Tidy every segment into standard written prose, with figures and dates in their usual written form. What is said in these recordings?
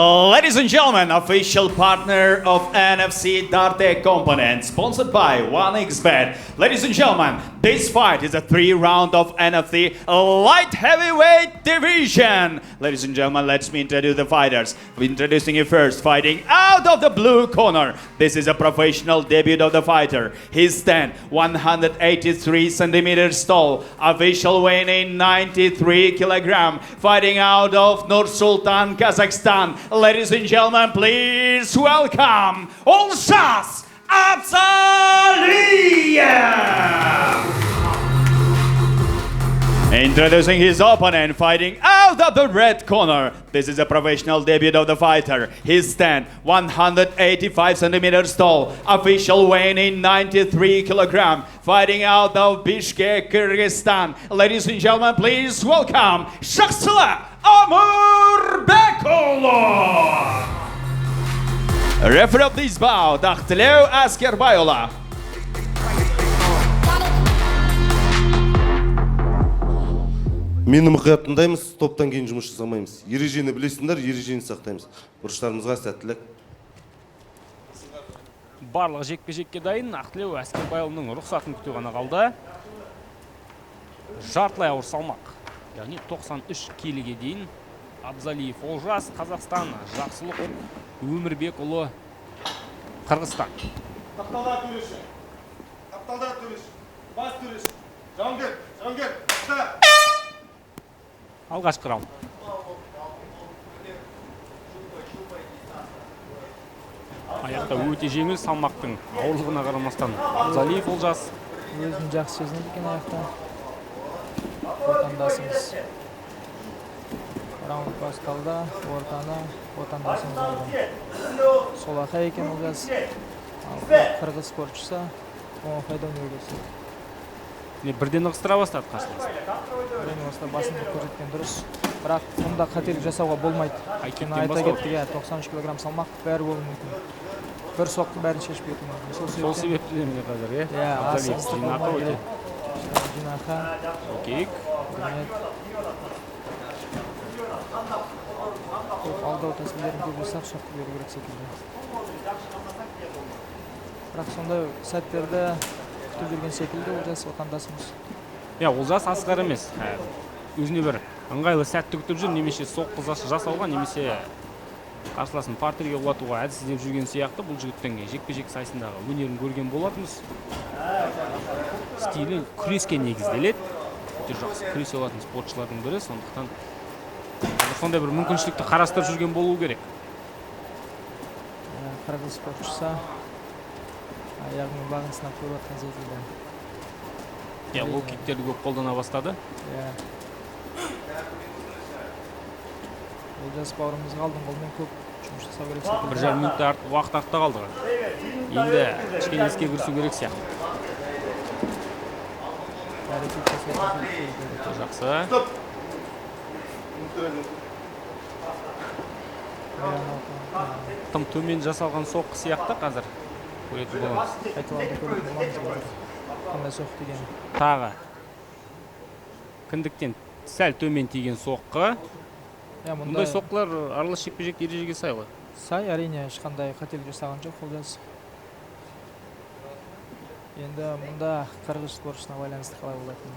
Ladies and gentlemen, official partner of NFC Darte Component, sponsored by 1xBet. Ladies and gentlemen, this fight is a 3-round of NFC light heavyweight division. Ladies and gentlemen, let me introduce the fighters. Introducing you first, fighting out of the blue corner. This is a professional debut of the fighter. He stands 183 centimeters tall, official weighing 93 kilogram, fighting out of Nur Sultan, Kazakhstan. Ladies and gentlemen, please welcome Olshas Abzaliyev. Introducing his opponent, fighting out of the red corner. This is a professional debut of the fighter. He stands 185 centimeters tall, official weighing 93 kilogram, fighting out of Bishkek, Kyrgyzstan. Ladies and gentlemen, please welcome Shaxila Amurbekulu. Referee of this bout, Daqtileu Askerbayula. Мені мұқият тыңдаймыз, топтан кейін жұмыс жасамаймыз. Ережені білесіңдер, ережені сақтаймыз. Бұрыштарымызға сәттілік. Барлық жекпе-жекке дайын. Ақтілеу Әскербайұлының рұқсатын күту ғана қалды. Жартылай ауыр салмақ, яғни 93 келіге дейін. Абзалиев Олжас, Қазақстан, Жақсылық Өмірбекұлы, Қырғызстан. Тапталда төреші, бас төреші, жауынгер, ұста! Алғашқы раунд. Аяқта өте жеңіл, салмақтың ауырлығына қарамастан Абзалиев Олжас. Өзін жақсы сезінеді екен аяқта. Отандасымыз. Раунд басталды, ортаны отандасымыз алды. Солақай екен Олжас. Қырғыз спортшысы оңайда өнер көрсетті. Бірден ығыстыра бастады қарсыласын. Бірден ығыстыра басымдық көрсеткен дұрыс. Бірақ мұнда қателік жасауға болмайды. Айта кеттік, 93 кг салмақ бәрі болуы мүмкін. Бір соқты бәрін шешіп кетуі мүмкін. Сол себепті деміне қазір, е? Абзалиев жинақы өте. Жинақы. Окейк. Алдау тәсілдерін көп жасап соқты беру керек секілді. Бірақ сондай сәттерді күтіп жүрген секілді Олжас отандасымыз. Олжас асқар емес. Өзіне бір ыңғайлы сәтті күтіп жүр, немесе соққы жасауға, немесе қарсыласын партерге құлатуға әдіс іздеп жүрген сияқты. Бұл жігіттің жекпе-жек сайысындағы өнерін көрген болатынбыз. Стилі күреске негізделеді. Өте жақсы күресе алатын спортшылардың бірі, сондықтан сондай бір мүмкіншілікті қарастырып жүрген болуы керек. Қырғыз спортшысы аяғының бағын сынап көріп жатқан секілді. Лоу-киктерді көп қолдана бастады. Олжас бауырымызға алдын қолмен көп жұмыс жасау керек секілді. 1,5 минутта уақыт артта қалды. Енді кішкене іске кірісу керек сияқты. Жақсы. Тым төмен жасалған соққы сияқты қазір көретін боламыз. Қайталарды көретін боламыз қазір. Қандай соққы деген. Тағы. Кіндіктен сәл төмен тиген соққы. Мұндай соққылар аралас жекпе-жек ережеге сай ғой? Сай, әрине, ешқандай қателік жасаған жоқ Олжас. Енді мұнда қырғыз спортшысына байланысты қалай болатын.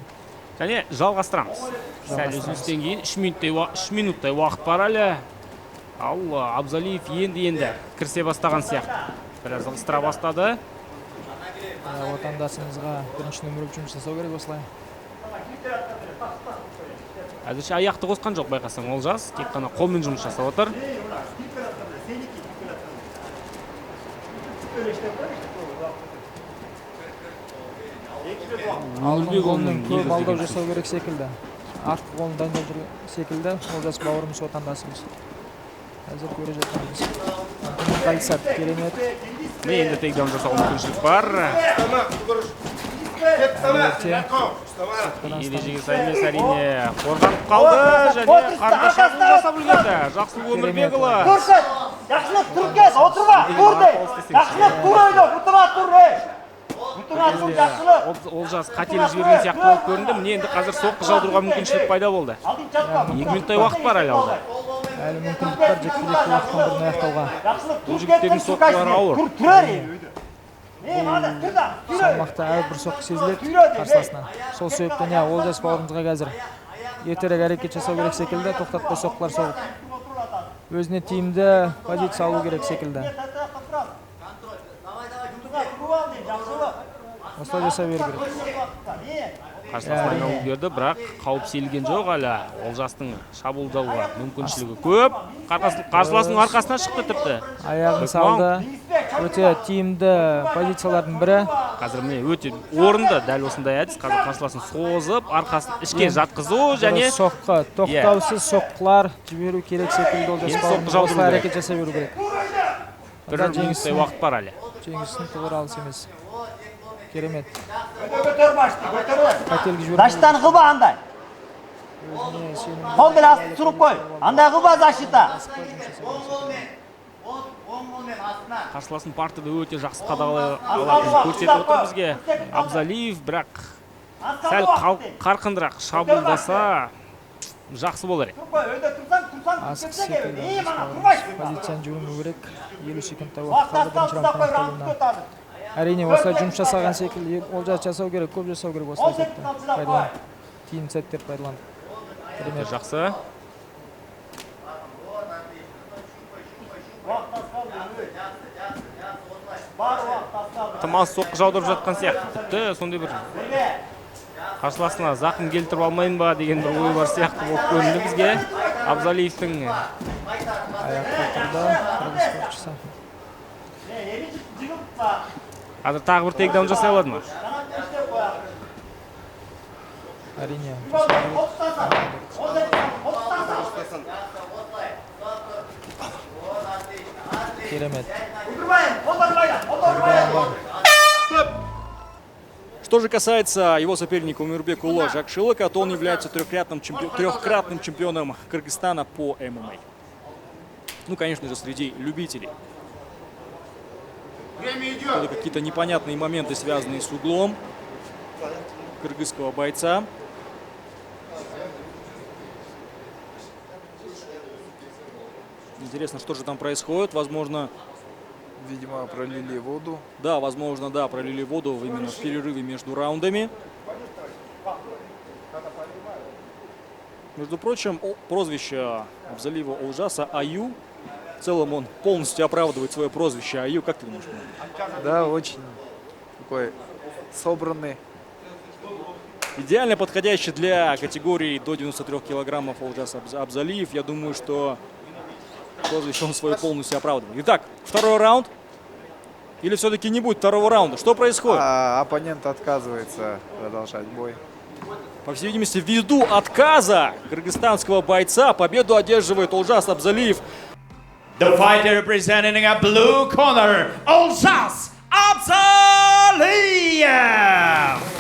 Және жалғастырамыз. Сәл үзілістен кейін 3 минуттай уақыт бар әлі. Ал Абзалиев енді кірсе бастаған сияқты. Біраз ығыстыра бастады. Отандасымызға бірінші нөмір жұмыс жасау керек осылай. Әзірше аяқты қосқан жоқ байқасаң Олжас. Тек қана қолмен жұмыс жасап отыр. Алдың қолының көп алдау жасау керек секілді. Артқы қолын дайындау жүрген секілді. Олжас бауырымыз отандасымыз. Әзір көре жатқанымыз. Қайсат керемет. Енді тейкдаун жасау мүмкіншілік бар. Ережеге сай емес, әрине қорғанып қалды және қарғы шабуыл жасап үлгерді. Жақсылық Өмірбекұлы. Жақсылық тұр кез, отырма, тұрды. Жақсылық тұр ойда, отырма тұр. Олжас қателік жіберген сияқты болып көрінді. Міне енді қазір соққы жаудыруға мүмкіншілік пайда болды. 2 минуттай уақыт бар әлі алда. Әлі мүмкіндік бар жекпе-жекті уақыттан бұрын аяқтауға. Бұл жігіттердің соққылары ауыр. Салмақта әрбір соққы сезіледі қарсыласынан. Сол себептен Олжас бауырымызға қазір ертерек әрекет жасау керек секілді, тоқтатпай соққылар соғып. Өзіне тиімді позиция алу керек секілді. Осылай жасай беру керек. Қарсыласынан алып берді, бірақ қауіп сейілген жоқ әлі. Олжастың шабуылдауға мүмкіншілігі көп. Қарсыласының арқасына шықты тіпті. Аяғын салды. Өте тиімді позициялардың бірі. Қазір міне өте орынды дәл осындай әдіс. Қазір қарсыласын созып, арқасын ішке жатқызу және соққы, тоқтаусыз соққылар жіберу керек секілді. Олжас бауырымыз осылай әрекет жасай беру керек. бір минуттай уақыт бар әлі. Жеңістің тұғыр алыс емес. Керемет. Таштан қылба андай. Қол бел асты тұрып қой. Андай қылба защита. Қарсыласын партияда өте жақсы қадағалай алатынын көрсетіп отыр бізге. Абзалиев, бірақ сәл қарқындырақ шабуылдаса жақсы болар еді. Асық секілді. Позицияны жүрмеу керек. 50 секундтай уақыт қалды бірінші раундтың аяқталуына. Әрине осылай жұмыс жасаған секілді Олжас жасау керек, көп жасау керек осылай сәтті. Пайдаланып, тиімді сәттер пайдаланып. Керемет. Жақсы. Тымас соққы жаудырып жатқан сияқты. Тіпті сондай бір қарсыласына зақым келтіріп алмайын ба деген бір ой бар сияқты болып көрінді бізге. Абзалиевтің Аяққа тұрды, қырғыз спортшысы. қазір тағы бір тейкдаун жасай алады ма? Әрине. Керемет. Что же касается его соперника Умирбекулло Жакшылыка, то он является трехкратным чемпионом Кыргызстана по ММА. Ну, конечно же, среди любителей. Это какие-то непонятные моменты, связанные с углом кыргызского бойца. Интересно, что же там происходит. Возможно, видимо, пролили воду. Да, возможно, да, пролили воду именно в перерыве между раундами. Между прочим, прозвище Абзалиева Олжаса Аю, в целом он полностью оправдывает свое прозвище Аю. Как ты думаешь? Да, очень такой собранный. Идеально подходящий для категории до 93 килограммов Олжас Абзалиев. Я думаю, что прозвище он свое полностью оправдывает. Итак, второй раунд. Или все-таки не будет второго раунда? Что происходит? Оппонент отказывается продолжать бой. По всей видимости, ввиду отказа кыргызстанского бойца победу одерживает Олжас Абзалиев. The fighter representing a blue corner, Олжас Абзалиев.